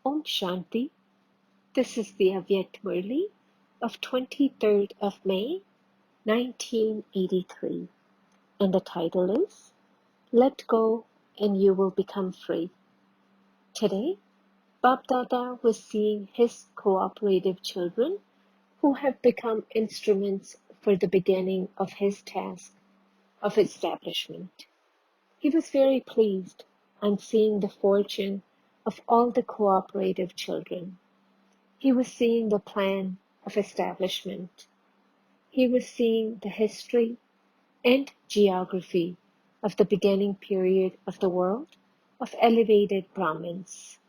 Om Shanti. This is the Avyakt Murli of 23rd of May, 1983. And the title is Let Go and You Will Become Free. Today, Bap Dada was seeing his cooperative children who have become instruments for the beginning of his task of establishment. He was very pleased on seeing the fortune of all the cooperative children. He was seeing the plan of establishment. He was seeing the history and geography of the beginning period of the world of elevated Brahmins.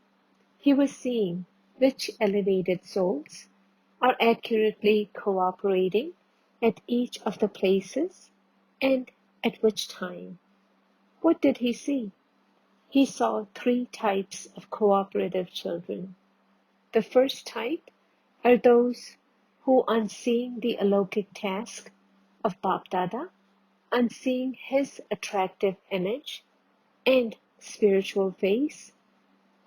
He was seeing which elevated souls are accurately cooperating at each of the places and at which time. What did he see? He saw three types of cooperative children. The first type are those who, on seeing the alokik task of Bap Dada, on seeing his attractive image and spiritual face,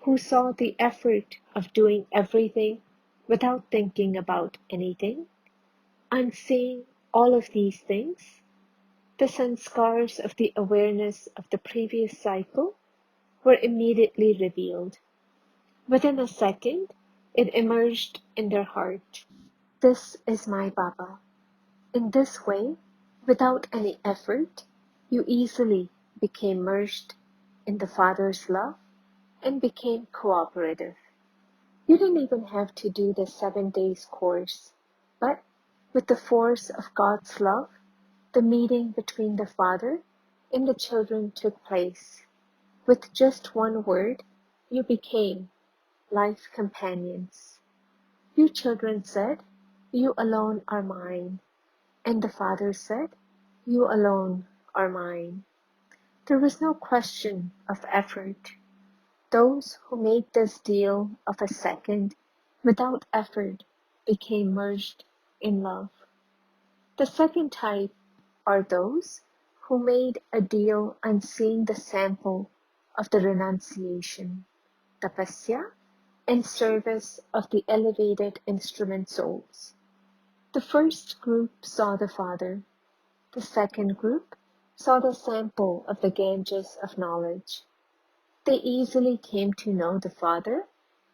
who saw the effort of doing everything without thinking about anything, on seeing all of these things, the sanskars of the awareness of the previous cycle were immediately revealed. Within a second, it emerged in their heart. This is my Baba. In this way, without any effort, you easily became merged in the Father's love and became cooperative. You didn't even have to do the 7 days course, but with the force of God's love, the meeting between the Father and the children took place. With just one word, you became life companions. You children said, "You alone are mine," and the Father said, "You alone are mine." There was no question of effort. Those who made this deal of a second without effort became merged in love. The second type are those who made a deal on seeing the sample of the renunciation, tapasya, and service of the elevated instrument souls. The first group saw the Father. The second group saw the sample of the Ganges of knowledge. They easily came to know the Father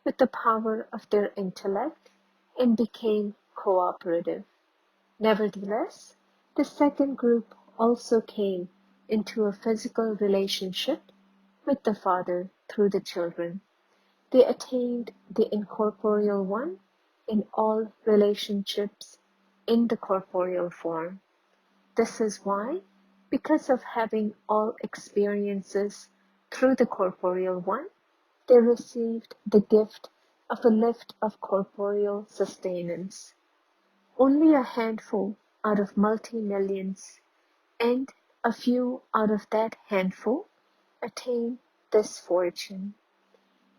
with the power of their intellect and became cooperative. Nevertheless, the second group also came into a physical relationship with the Father through the children. They attained the incorporeal one in all relationships in the corporeal form. This is why, because of having all experiences through the corporeal one, they received the gift of a lift of corporeal sustenance. Only a handful out of multi-millions, and a few out of that handful attain this fortune.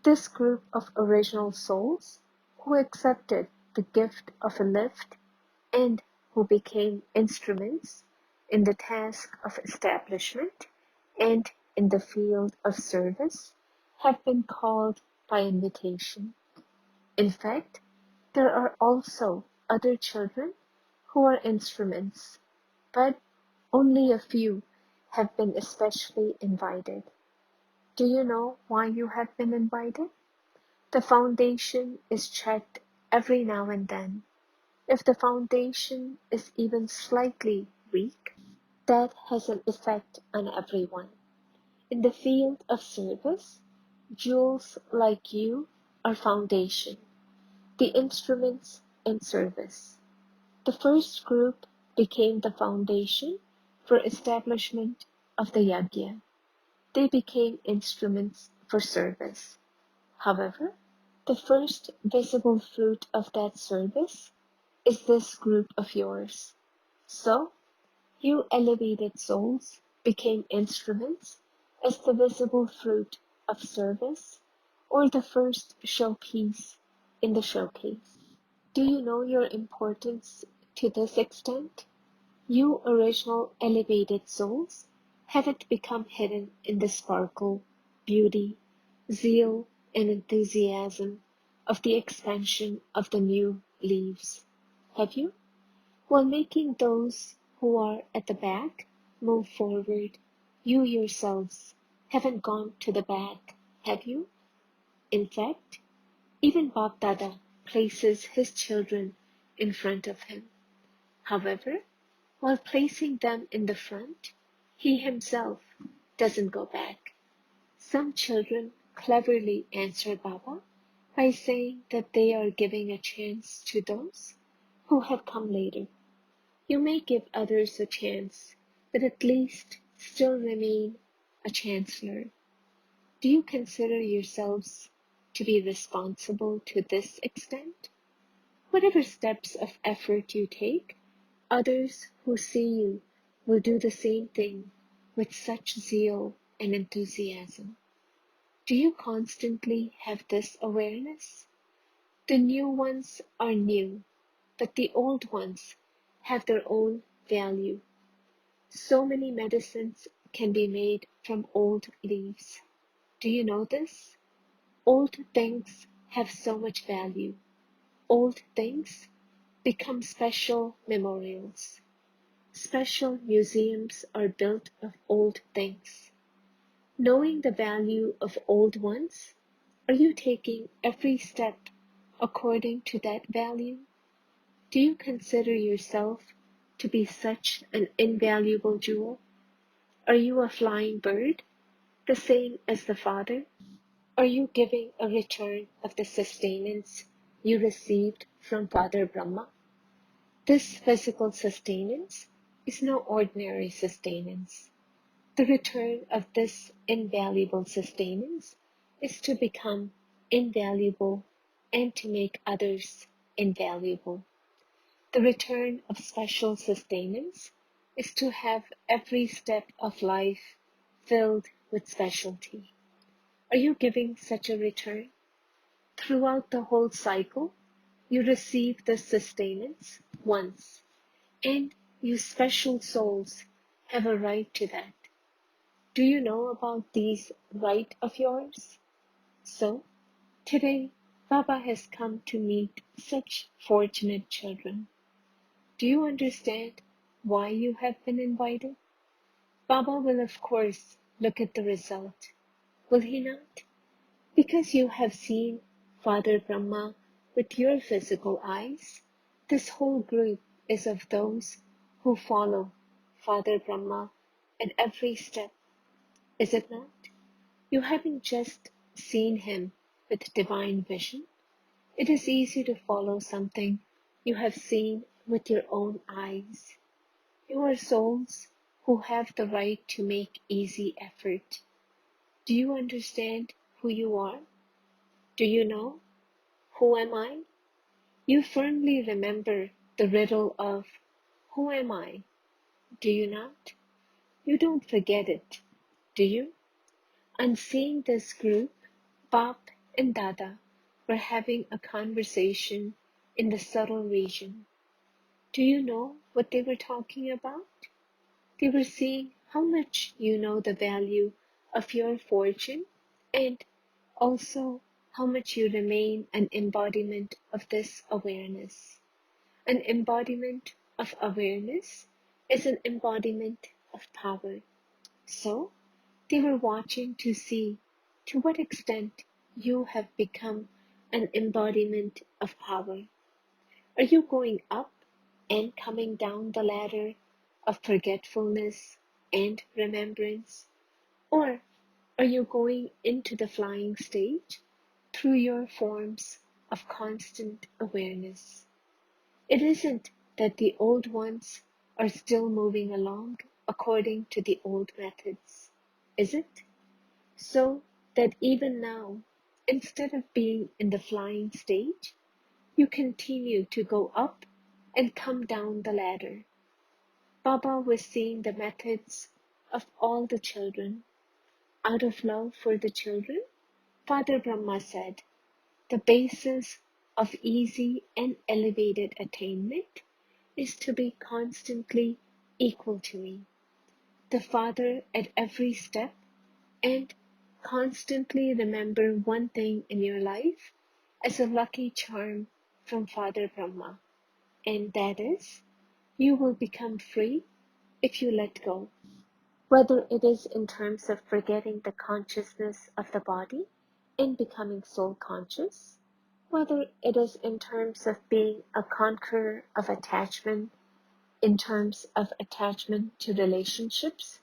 This group of original souls who accepted the gift of a lift and who became instruments in the task of establishment and in the field of service have been called by invitation. In fact, there are also other children who are instruments, but only a few have been especially invited. Do you know why you have been invited? The foundation is checked every now and then. If the foundation is even slightly weak, that has an effect on everyone. In the field of service, jewels like you are foundation, the instruments in service. The first group became the foundation for establishment of the yajna. They became instruments for service. However, the first visible fruit of that service is this group of yours. So, you elevated souls became instruments as the visible fruit of service, or the first showpiece in the showcase. Do you know your importance to this extent? You original elevated souls haven't become hidden in the sparkle, beauty, zeal, and enthusiasm of the expansion of the new leaves? Have you? While making those who are at the back move forward, you yourselves haven't gone to the back, have you? In fact, even Bab Dada places his children in front of him. However, while placing them in the front, he himself doesn't go back. Some children cleverly answer Baba by saying that they are giving a chance to those who have come later. You may give others a chance, but at least still remain a chancellor. Do you consider yourselves to be responsible to this extent? Whatever steps of effort you take, others who see you will do the same thing with such zeal and enthusiasm. Do you constantly have this awareness? The new ones are new, but the old ones have their own value. So many medicines can be made from old leaves. Do you know this? Old things have so much value. Old things become special memorials. Special museums are built of old things. Knowing the value of old ones, are you taking every step according to that value? Do you consider yourself to be such an invaluable jewel? Are you a flying bird, the same as the Father? Are you giving a return of the sustenance you received from Father Brahma? This physical sustenance is no ordinary sustenance. The return of this invaluable sustenance is to become invaluable and to make others invaluable. The return of special sustenance is to have every step of life filled with specialty. Are you giving such a return? Throughout the whole cycle, you receive the sustenance once, and you special souls have a right to that. Do you know about these right of yours? So, today, Baba has come to meet such fortunate children. Do you understand why you have been invited? Baba will of course look at the result, will he not? Because you have seen Father Brahma with your physical eyes, this whole group is of those who follow Father Brahma at every step, is it not? You haven't just seen him with divine vision. It is easy to follow something you have seen with your own eyes. You are souls who have the right to make easy effort. Do you understand who you are? Do you know, who am I? You firmly remember the riddle of, who am I? Do you not? You don't forget it, do you? On seeing this group, Bap and Dada were having a conversation in the subtle region. Do you know what they were talking about? They were seeing how much you know the value of your fortune and also how much you remain an embodiment of this awareness. An embodiment of awareness is an embodiment of power. So, they were watching to see to what extent you have become an embodiment of power. Are you going up and coming down the ladder of forgetfulness and remembrance? Or are you going into the flying stage through your forms of constant awareness? It isn't that the old ones are still moving along according to the old methods, is it? So that even now, instead of being in the flying stage, you continue to go up and come down the ladder. Baba was seeing the methods of all the children. Out of love for the children, Father Brahma said, the basis of easy and elevated attainment is to be constantly equal to me, the Father at every step and Constantly remember one thing in your life as a lucky charm from Father Brahma, and that is, you will become free if you let go. Whether it is in terms of forgetting the consciousness of the body and becoming soul conscious, whether it is in terms of being a conqueror of attachment, in terms of attachment to relationships,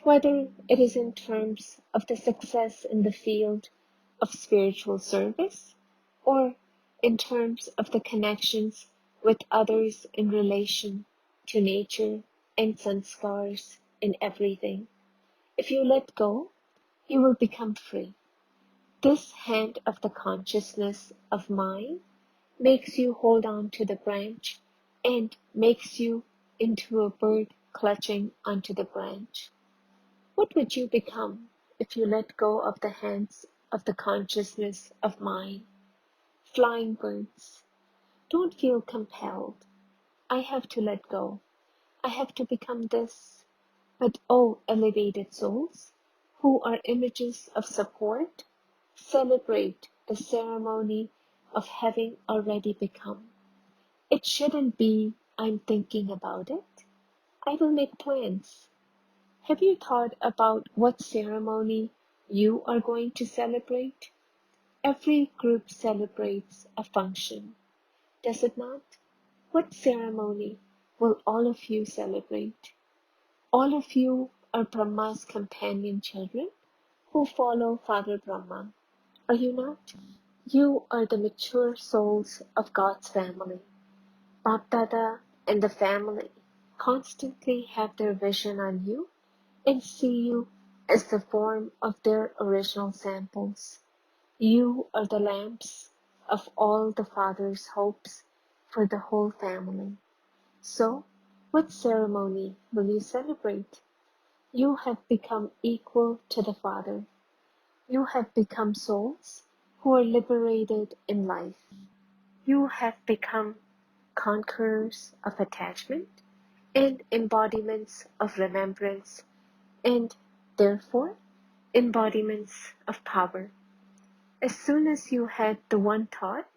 whether it is in terms of the success in the field of spiritual service, or in terms of the connections with others in relation to nature and sanskars in everything. If you let go, you will become free. This hand of the consciousness of mind makes you hold on to the branch and makes you into a bird clutching onto the branch. What would you become if you let go of the hands of the consciousness of mind? Flying birds. Don't feel compelled. I have to let go. I have to become this. But oh, elevated souls, who are images of support, celebrate the ceremony of having already become. It shouldn't be, I'm thinking about it. I will make plans. Have you thought about what ceremony you are going to celebrate? Every group celebrates a function, does it not? What ceremony will all of you celebrate? All of you are Brahma's companion children who follow Father Brahma, are you not? You are the mature souls of God's family. Bapdada and the family constantly have their vision on you and see you as the form of their original samples. You are the lamps of all the Father's hopes for the whole family. So, what ceremony will you celebrate? You have become equal to the Father. You have become souls who are liberated in life. You have become conquerors of attachment and embodiments of remembrance and, therefore, embodiments of power. As soon as you had the one thought,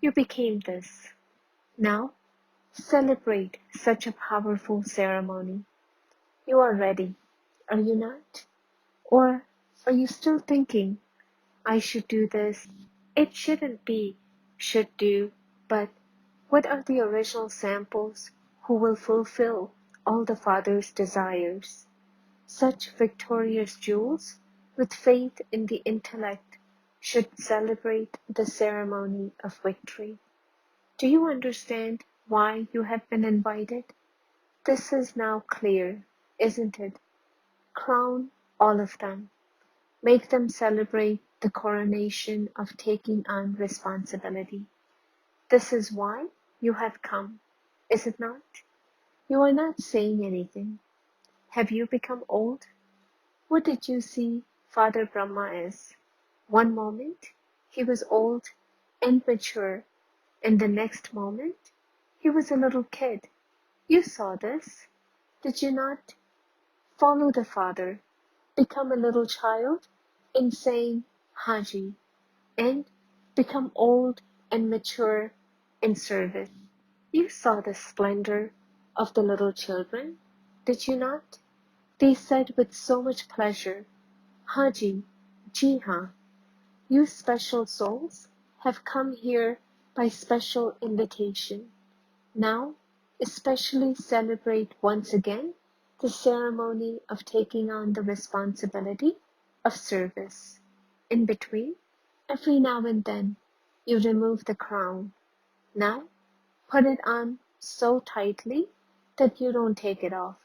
you became this. Now, celebrate such a powerful ceremony. You are ready, are you not? Or are you still thinking, I should do this? It shouldn't be should do, but what are the original samples who will fulfill all the Father's desires? Such victorious jewels, with faith in the intellect, should celebrate the ceremony of victory. Do you understand why you have been invited? This is now clear, isn't it? Crown all of them. Make them celebrate the coronation of taking on responsibility. This is why you have come, is it not? You are not saying anything. Have you become old? What did you see Father Brahma as? One moment he was old and mature, and the next moment he was a little kid. You saw this, did you not? Follow the Father, become a little child in saying Haji, and become old and mature in service. You saw the splendor of the little children, did you not? They said with so much pleasure, Haji, Ji haan, you special souls have come here by special invitation. Now, especially celebrate once again the ceremony of taking on the responsibility of service. In between, every now and then, you remove the crown. Now, put it on so tightly that you don't take it off.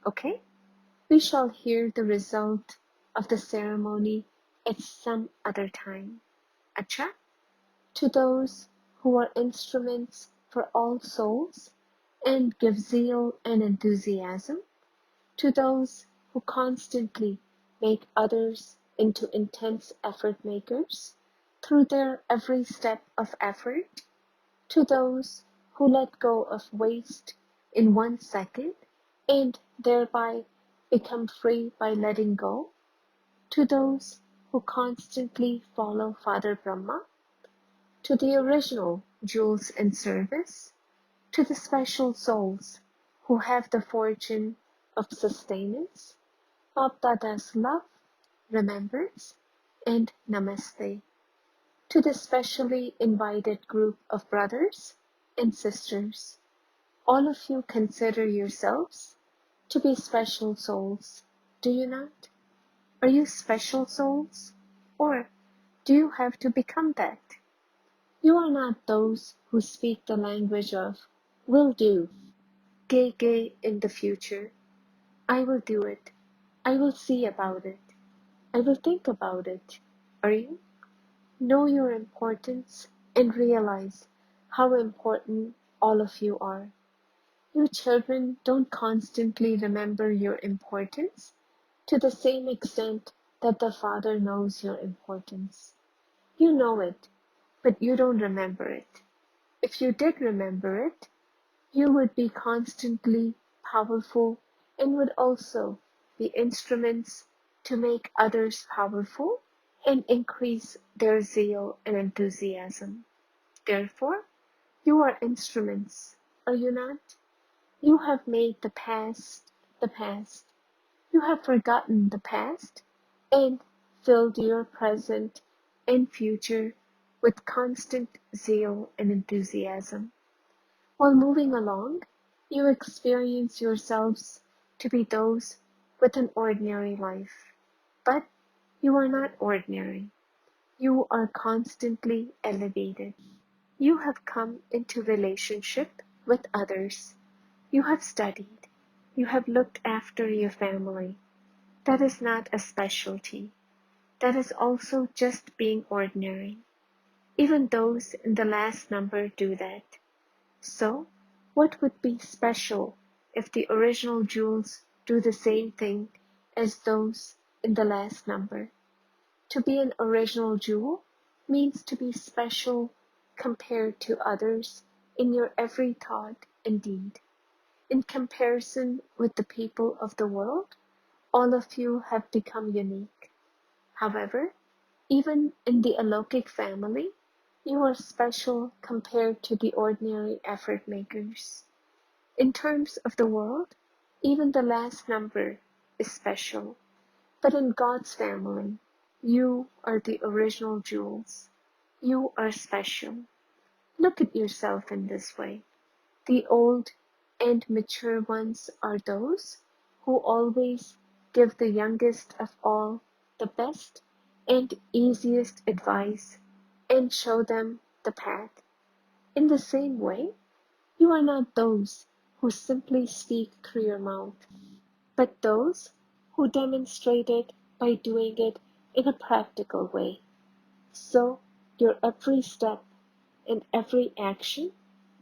Okay? We shall hear the result of the ceremony at some other time. Acha? To those who are instruments for all souls and give zeal and enthusiasm, to those who constantly make others into intense effort makers through their every step of effort, to those who let go of waste in 1 second and thereby become free by letting go, to those who constantly follow Father Brahma, to the original jewels in service, to the special souls who have the fortune of sustenance, Bapdada's love, remembrance, and namaste, to the specially invited group of brothers and sisters. All of you consider yourselves to be special souls, do you not? Are you special souls? Or do you have to become that? You are not those who speak the language of will do, gay in the future. I will do it. I will see about it. I will think about it. Are you? Know your importance and realize how important all of you are. You children don't constantly remember your importance to the same extent that the Father knows your importance. You know it, but you don't remember it. If you did remember it, you would be constantly powerful and would also be instruments to make others powerful and increase their zeal and enthusiasm. Therefore, you are instruments, are you not? You have made the past the past. You have forgotten the past and filled your present and future with constant zeal and enthusiasm. While moving along, you experience yourselves to be those with an ordinary life. But you are not ordinary. You are constantly elevated. You have come into relationship with others. You have studied. You have looked after your family. That is not a specialty. That is also just being ordinary. Even those in the last number do that. So, what would be special if the original jewels do the same thing as those in the last number? To be an original jewel means to be special compared to others in your every thought and deed. In comparison with the people of the world, all of you have become unique. However, even in the Alokik family, you are special compared to the ordinary effort makers. In terms of the world, even the last number is special. But in God's family, you are the original jewels. You are special. Look at yourself in this way. The old and mature ones are those who always give the youngest of all the best and easiest advice and show them the path. In the same way, you are not those who simply speak through your mouth, but those who demonstrate it by doing it in a practical way. So, your every step and every action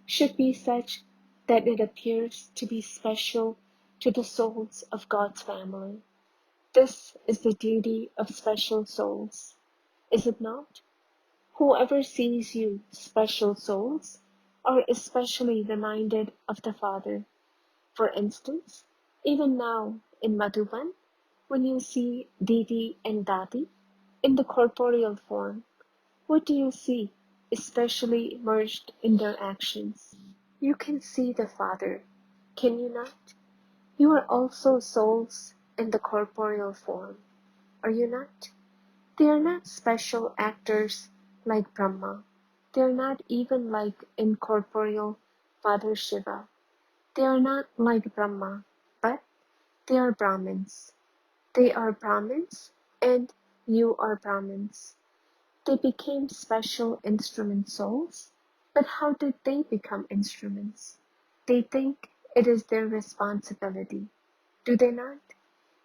should be such that it appears to be special to the souls of God's family. This is the duty of special souls, is it not? Whoever sees you special souls are especially reminded of the Father. For instance, even now in Madhuban, when you see Didi and Dadi in the corporeal form, what do you see, especially merged in their actions? You can see the Father, can you not? You are also souls in the corporeal form, are you not? They are not special actors like Brahma. They are not even like incorporeal Father Shiva. They are not like Brahma, but they are Brahmins. They are Brahmins, and you are Brahmins. They became special instrument souls, but how did they become instruments? They think it is their responsibility, do they not?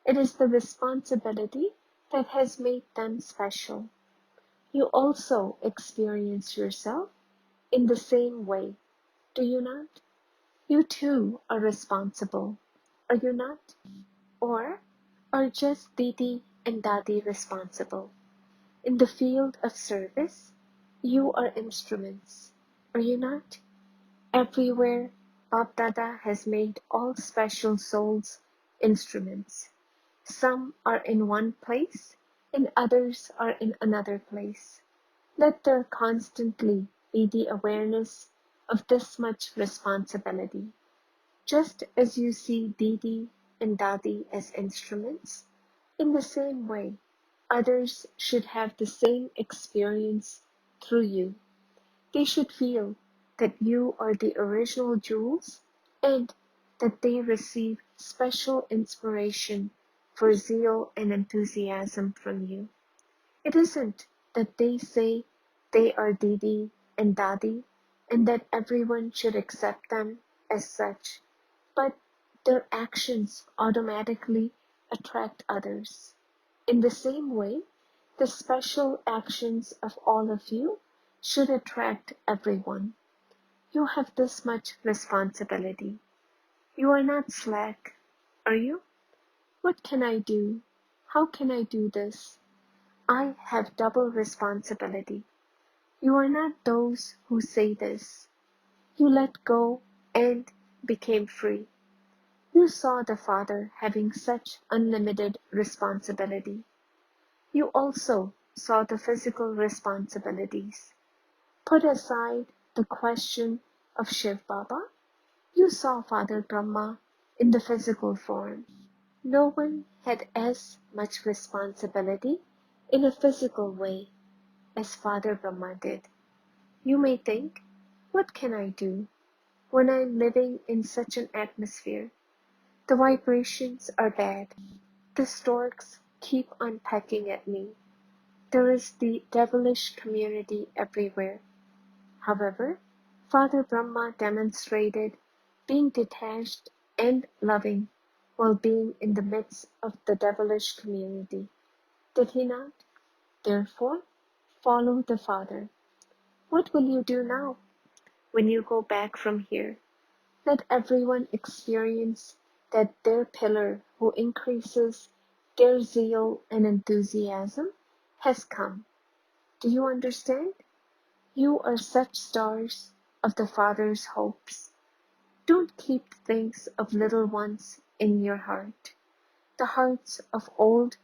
It is the responsibility that has made them special. You also experience yourself in the same way, do you not? You too are responsible, are you not? Or are just Didi and Dadi responsible? In the field of service, you are instruments, are you not? Everywhere, Bab Dada has made all special souls instruments. Some are in one place, and others are in another place. Let there constantly be the awareness of this much responsibility. Just as you see Didi and Dadi as instruments, in the same way, others should have the same experience through you. They should feel that you are the original jewels and that they receive special inspiration for zeal and enthusiasm from you. It isn't that they say they are Didi and Dadi and that everyone should accept them as such, but their actions automatically attract others. In the same way, the special actions of all of you should attract everyone. You have this much responsibility. You are not slack, are you? What can I do? How can I do this? I have double responsibility. You are not those who say this. You let go and became free. You saw the Father having such unlimited responsibility. You also saw the physical responsibilities. Put aside the question of Shiv Baba. You saw Father Brahma in the physical form. No one had as much responsibility in a physical way as Father Brahma did. You may think, what can I do when I'm living in such an atmosphere? The vibrations are bad. The storks keep on pecking at me. There is the devilish community everywhere. However, Father Brahma demonstrated being detached and loving while being in the midst of the devilish community. Did he not? Therefore, follow the Father. What will you do now when you go back from here? Let everyone experience that their pillar who increases their zeal and enthusiasm has come. Do you understand? You are such stars of the Father's hopes. Don't keep things of little ones in your heart. The hearts of old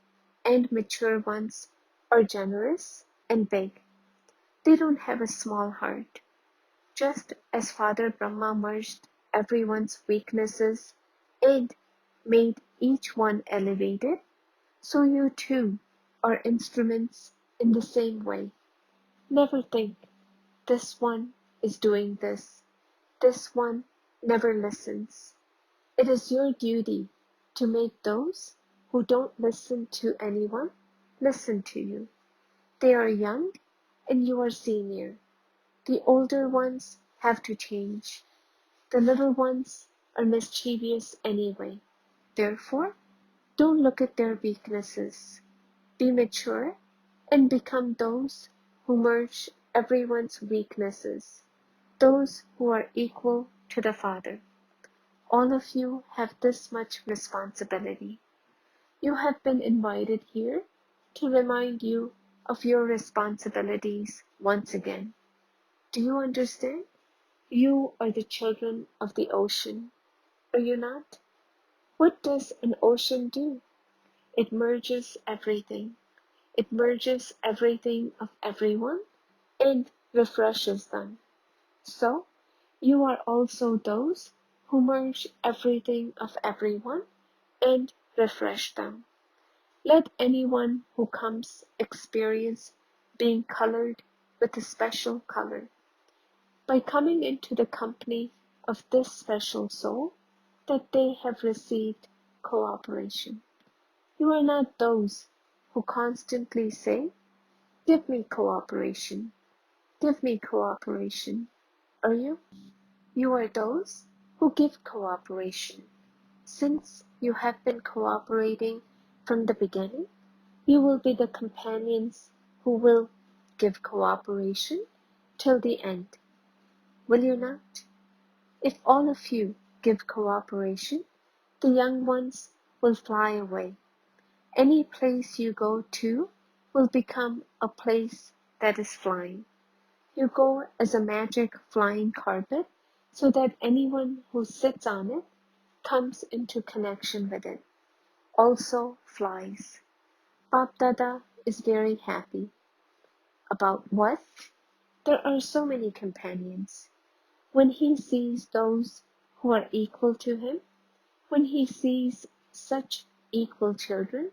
and mature ones are generous and big. They don't have a small heart. Just as Father Brahma merged everyone's weaknesses and made each one elevated, so you too are instruments in the same way. Never think, this one is doing this. This one never listens. It is your duty to make those who don't listen to anyone listen to you. They are young and you are senior. The older ones have to change. The little ones are mischievous anyway. Therefore, don't look at their weaknesses. Be mature and become those who merge everyone's weaknesses, those who are equal to the Father. All of you have this much responsibility. You have been invited here to remind you of your responsibilities once again. Do you understand? You are the children of the ocean, are you not? What does an ocean do? It merges everything. It merges everything of everyone and refreshes them. So, you are also those who merge everything of everyone and refresh them. Let anyone who comes experience being colored with a special color. By coming into the company of this special soul, that they have received cooperation. You are not those who constantly say, give me cooperation, give me cooperation, are you? You are those who give cooperation. Since you have been cooperating from the beginning, you will be the companions who will give cooperation till the end. Will you not? If all of you give cooperation, the young ones will fly away. Any place you go to will become a place that is flying. You go as a magic flying carpet so that anyone who sits on it comes into connection with it, also flies. Bap Dada is very happy. About what? There are so many companions. When he sees those who are equal to him, when he sees such equal children,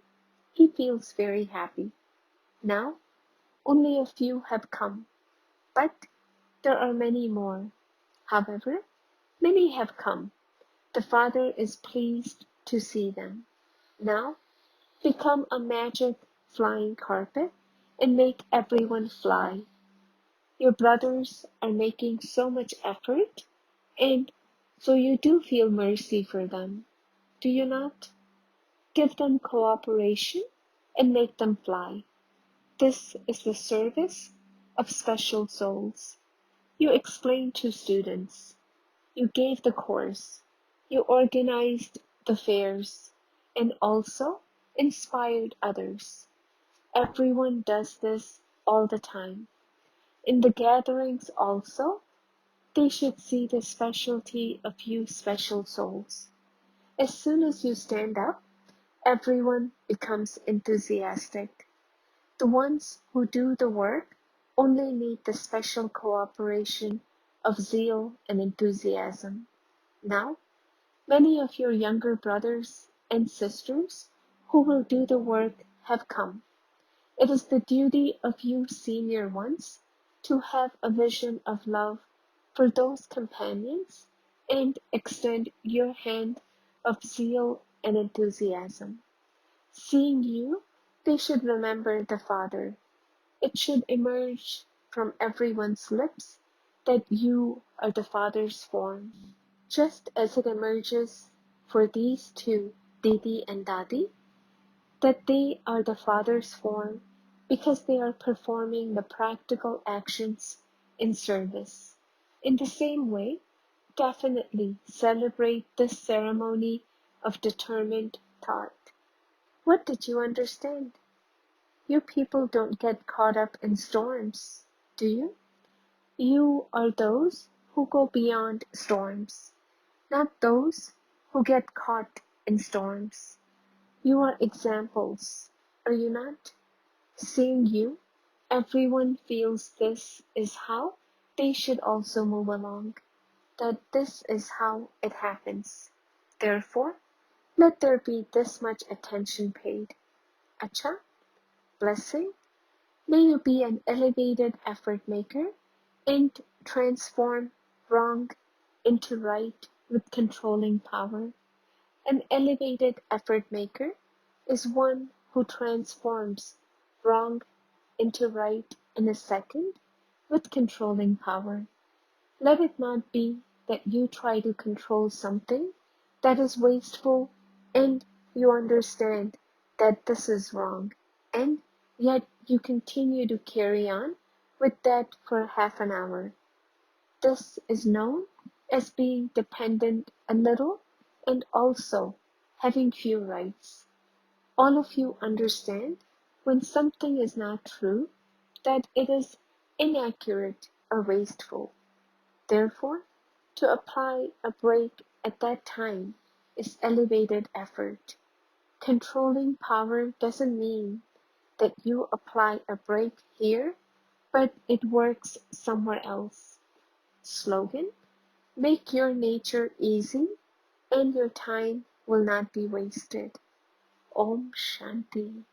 he feels very happy. Now, only a few have come, but there are many more. However, many have come. The Father is pleased to see them. Now, become a magic flying carpet and make everyone fly. Your brothers are making so much effort, and so you do feel mercy for them, do you not? Give them cooperation and make them fly. This is the service of special souls. You explained to students. You gave the course. You organized the fairs and also inspired others. Everyone does this all the time. In the gatherings also, they should see the specialty of you special souls. As soon as you stand up, everyone becomes enthusiastic. The ones who do the work only need the special cooperation of zeal and enthusiasm. Now, many of your younger brothers and sisters who will do the work have come. It is the duty of you senior ones to have a vision of love for those companions and extend your hand of zeal and enthusiasm. Seeing you, they should remember the Father. It should emerge from everyone's lips that you are the Father's form, just as it emerges for these two, Didi and Dadi, that they are the Father's form because they are performing the practical actions in service. In the same way, definitely celebrate this ceremony of determined thought. What did you understand? You people don't get caught up in storms, do you? You are those who go beyond storms, not those who get caught in storms. You are examples, are you not? Seeing you, everyone feels this is how they should also move along, that this is how it happens. Therefore, let there be this much attention paid. Acha, blessing, may you be an elevated effort maker and transform wrong into right with controlling power. An elevated effort maker is one who transforms wrong into right in a second with controlling power. Let it not be that you try to control something that is wasteful and you understand that this is wrong, and yet you continue to carry on with that for half an hour. This is known as being dependent a little and also having few rights. All of you understand when something is not true, that it is inaccurate or wasteful. Therefore, to apply a brake at that time is elevated effort. Controlling power doesn't mean that you apply a brake here, but it works somewhere else. Slogan: make your nature easy and your time will not be wasted. Om Shanti.